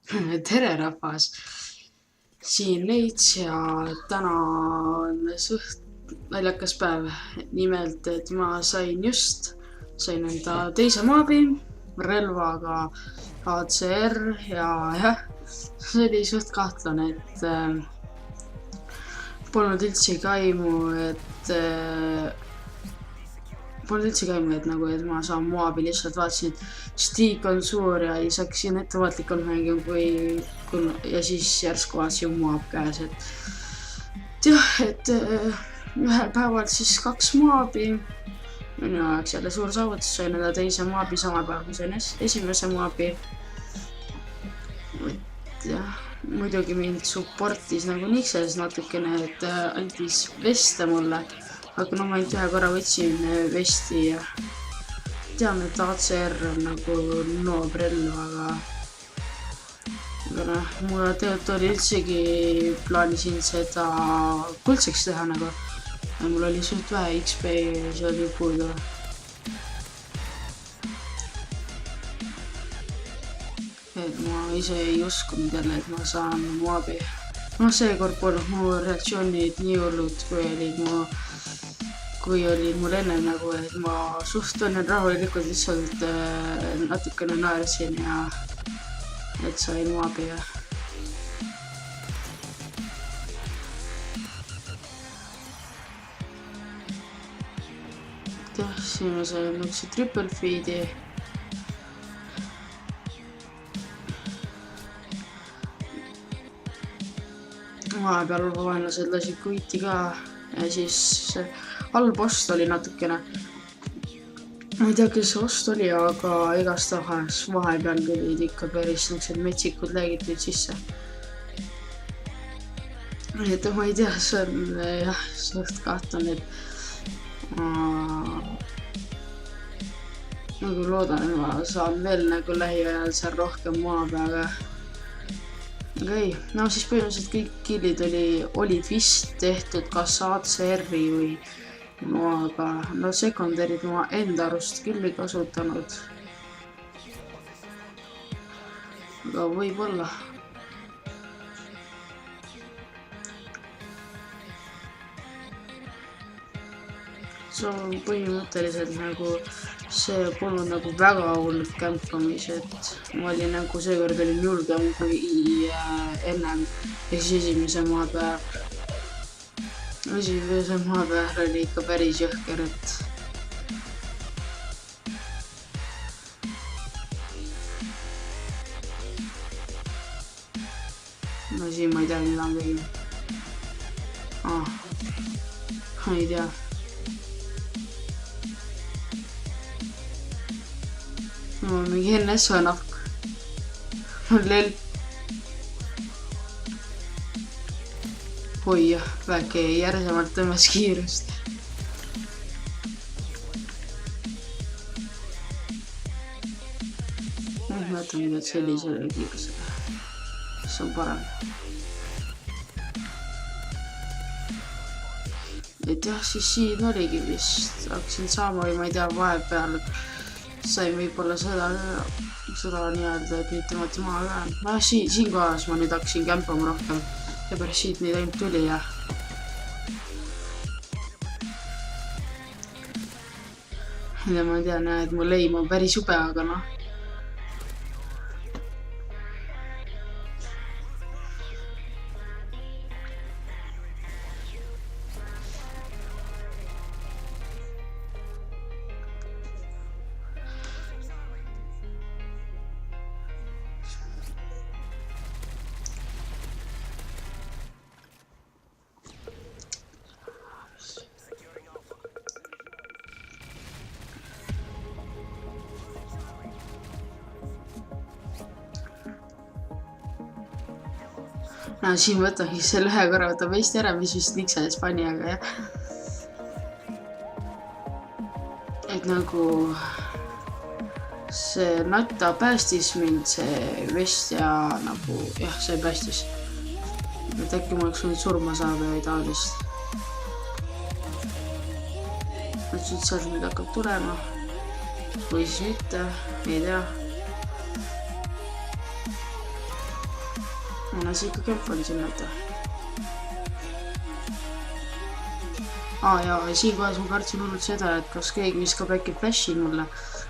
tere, rahvas! Siin Leits ja täna on suht naljakas päev. Nimelt, et ma sain enda teise maabi relvaga ACR ja jah, see oli suht kahtlane, et polnud üldse kaimu, et ma saan moabi, lihtsalt vaatasin, et stiik on suur ja siis hakkasin ettevaatlikult mängima, ja siis järsku vaatasin moab käes, et jah, et ühel päeval siis 2 moabi, minu jaoks jälle suur saavutus, sain enda teise moabi samal päeval, kui sain esimese moabi. Et jah, muidugi mind supportis nagu Nixes natukene, et andis veste mulle. Aga no ma ainult ühe korra võtsin vesti ja tean, et ACR on nagu noob relv, aga noh, mulle tegelikult oli üldsegi plaanisin seda kuldseks teha nagu. Ja mul oli suht vähe XP ja see oli puudu. Et ma ise ei uskunud jälle, et ma saan moabi. No seekord polnud mu reaktsioonid nii hullud, kui oli mul enne nagu, et ma suht rahulikult lihtsalt natukene naersin ja et sain moabi ja. Jah, siin ma sain nukse triple feed'i. Vahepeal vaenlased lasid kuiti ka ja siis allpost oli natukene. Ma ei tea, kes see ost oli, aga igastahes vahepeal tulid ikka päris niised metsikud läigitud sisse. Et ma ei tea, see on jah, suht kahtlane, et nagu loodan, et ma saan veel nagu lähiajal seal rohkem moabi, aga ei, no siis põhimõtteliselt kõik killid olid vist tehtud kas ACR-i või aga no sekundarid ma enda arust küll ei kasutanud. Aga võib-olla. See on põhimõtteliselt nagu see polnud nagu väga hull kämpamis, et ma olin nagu seekord olin julgem kui ennem ja siis esimese maa peal oli ikka päris jõhker, et no siin ma ei tea, mida on kõigil. Ma ei tea. No mingi NS on nahk. Lell. Oi jah, väike järsemalt tõmbas kiirust. Mõtlen, mida sellisele kiirusele. See on parem. Et jah, siis siin oligi vist. Hakkasin saama või ma ei tea, vahepeal sain võib-olla seda nii-öelda, et nüüd tõmmati maha ka. Siin kohas ma nüüd hakkasin kämpama rohkem ja pärast siit neid ainult tuli ja ma tean, et mu leim on päris jube, aga noh. No siin võtan siis selle ühe korra võtan vesti ära, mis vist Nixes pani, aga jah. Et nagu see natta päästis mind, see vest ja nagu jah, see päästis. Et äkki ma oleks võinud surma saada või taolist. Et siit sealt nüüd hakkab tulema. Või siis mitte, ei tea. Mul on see ikka kemp on siin näita. Ja siin kohas ma kartsin hullult seda, et kas keegi viskab äkki flashi mulle,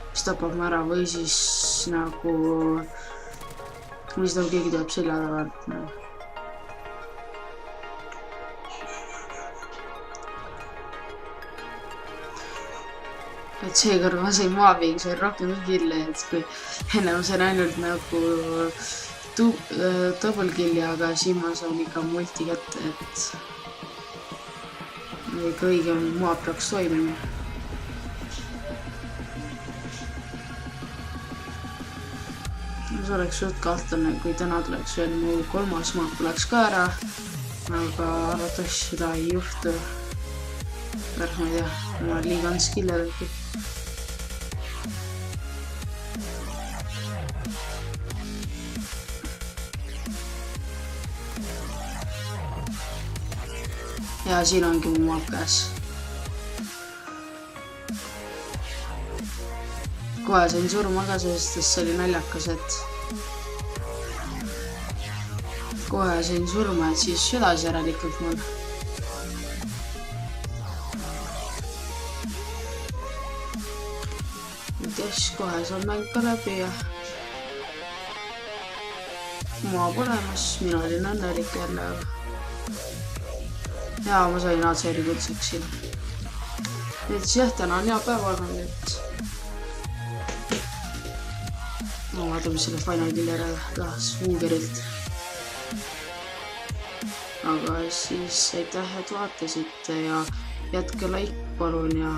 mis tapab ma ära või siis nagu keegi tuleb selja tagant. Et seekord ma sain maapiga, sain rohkem kille, et kui enne ma sain ainult nagu double killi, aga siin ma saan ikka multi kätte, et ikka õige maab peaks toimima. See oleks suht kahtlane, kui täna tuleks veel mu 3. maab tuleks ka ära, aga arvatavasti seda ei juhtu. Ma ei tea, ma olen liiga skill'el äkki. Ja siin ongi mu maap käes. Kohe sain surma ka, sest see oli naljakas, et kohe sain surma, et siis edasi järelikult mul. Kes kohe saab mäng ka läbi ja maab olemas, mina olin õnnelik jälle. Ja ma sain ACR-i kutseks siin. Et jah, täna on hea päev olnud, et ma vaatame selle final killera ka Swoogerilt. Aga siis aitäh, et vaatasite ja jätke like palun ja